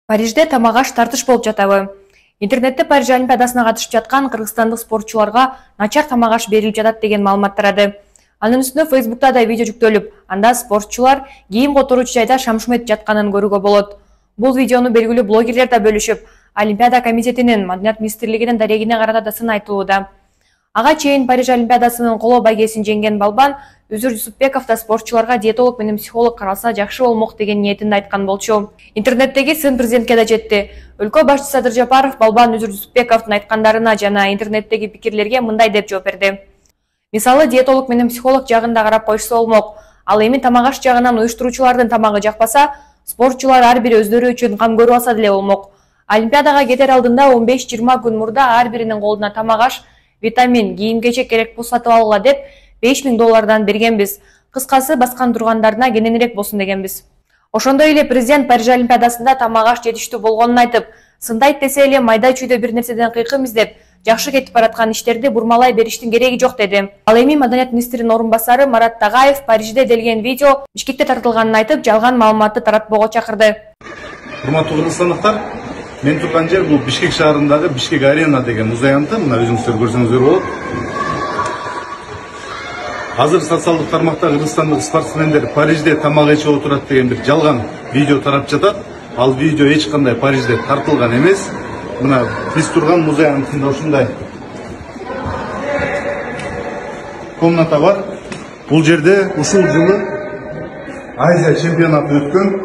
Парижде тамагаш тартыш болуп жатабы? Интернетте Париж Олимпиадасына катышып жаткан кыргызстандык спортчуларга начар тамагаш берилип жатат деген маалымат тарады. Анын үстүнө Facebook'та да видео жүктөлүп, анда спортчулар кийим которуучу жайда шамшым этип жатканын көрүүгө болот. Бул видеону белгилүү блогерлер да бөлүшүп, Олимпиада комитетинин Маданият министрлигинин дарегине карата да сын айтылууда. Ага чейин Париж Олимпиадасынын коло байгесин жеңген балбан Үзүр Жусупбеков да спортчуларга диетолог менен психолог каралса жакшы болмок деген ниетинде айткан болчу. Интернеттеги сын президентке да жетти. Өлкө башчысы Садыр Жапаров балбан Үзүр Жусупбековдун айткандарына жана интернеттеги пикирлерге мындай деп жооп берди. Мисалы, диетолог менен психолог жагында карап коюшса болмок. Ал эми тамагаш жагынан уюштуруучулардын тамагы жакпаса, спортчулар ар бири өздөрү үчүн кам көрүп алса деле болмок. Олимпиадага кетер алдында 15-20 күн мурда ар биринин колуна тамагаш, витамин, кийим-кечек керек болсо сатып алгыла деп $5000 бергенбиз. Кыскасы баскан тургандарына кененирээк болсун дегенбиз. Ошондой эле президент Париж Олимпиадасында тамагаш жетиштүү болгонун айтып, сындайт десе эле майда чүйдө бир нерседен кыйкым издеп, жакшы кетип бараткан иштерди бурмалай бериштин кереги жок деди. Ал эми Маданият министринин орун басары Марат Тагаев Парижде делген видео Бишкекте тартылганын айтып, жалган маалыматты таратпоого чакырды. Урматтуу кыргызстандыктар, мен турган жер бул Бишкек шаарындагы Бишкек Арена деген муз аянты. Мына өзүңүздөр көрсөңүздөр болот. Азыр социалдык тармакта кыргызстандык спортсмендер Парижде тамак ичип отурат деген бир жалган видео тарап жатат. Ал видео эч кандай Парижде тартылган эмес. Мына биз турган муз аянтында ушундай комната бар. Бул жерде ушул жылы Азия чемпионаты өткөн.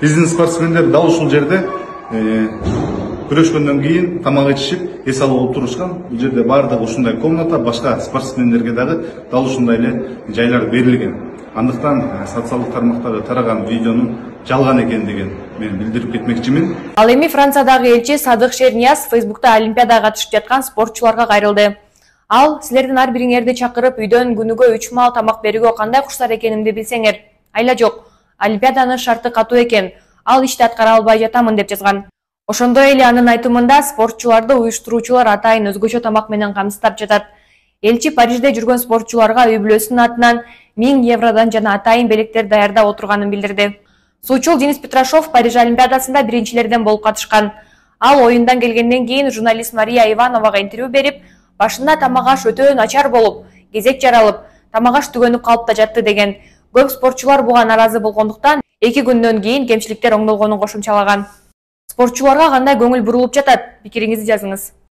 Биздин спортсмендер дал ушул жерде күрөшкөндөн кийин тамак ичишип эс алып отурушкан. Бул жерде баардыгы ушундай комната, башка спортсмендерге дагы дал ушундай эле жайлар берилген. Андыктан социалдык тармактагы тараган видеонун жалган экендигин мен билдирип кетмекчимин. Ал эми Франциядагы элчи Садык Шернияз Facebook'та Олимпиадага катышып жаткан спортчуларга кайрылды. Ал: "Силердин ар бириңерди чакырып, үйдөн күнүгө 3 маал тамак берүүгө кандай курсар экенимди билсеңер. Айла жок, Олимпиаданын шарты катуу экен. Ал ишти аткара албай жатамын" деп жазган. Ошондой эле анын айтымында спортчуларды уюштуруучулар атайын өзгөчө тамак менен камсыздап жатат. Элчи Парижде жүргөн спортчуларга үй бүлөсүнүн атынан 1000 евродон жана атайын белектер даярдап отурганын билдирди. Суучул Денис Петрашов Париж Олимпиадасында биринчилерден болуп катышкан. Ал оюндан келгенден кийин журналист Мария Ивановага интервью берип, башында тамагаш өтө начар болуп, кезек жаралып, тамагаш түгөнүп калып да жатты деген. Көп спортчулар буга наразы болгондуктан 2 күндөн кийин кемчиликтер оңдолгонун кошумчалаган. Спортчуларга кандай көңүл бурулуп жатат? Пикириңизди жазыңыз.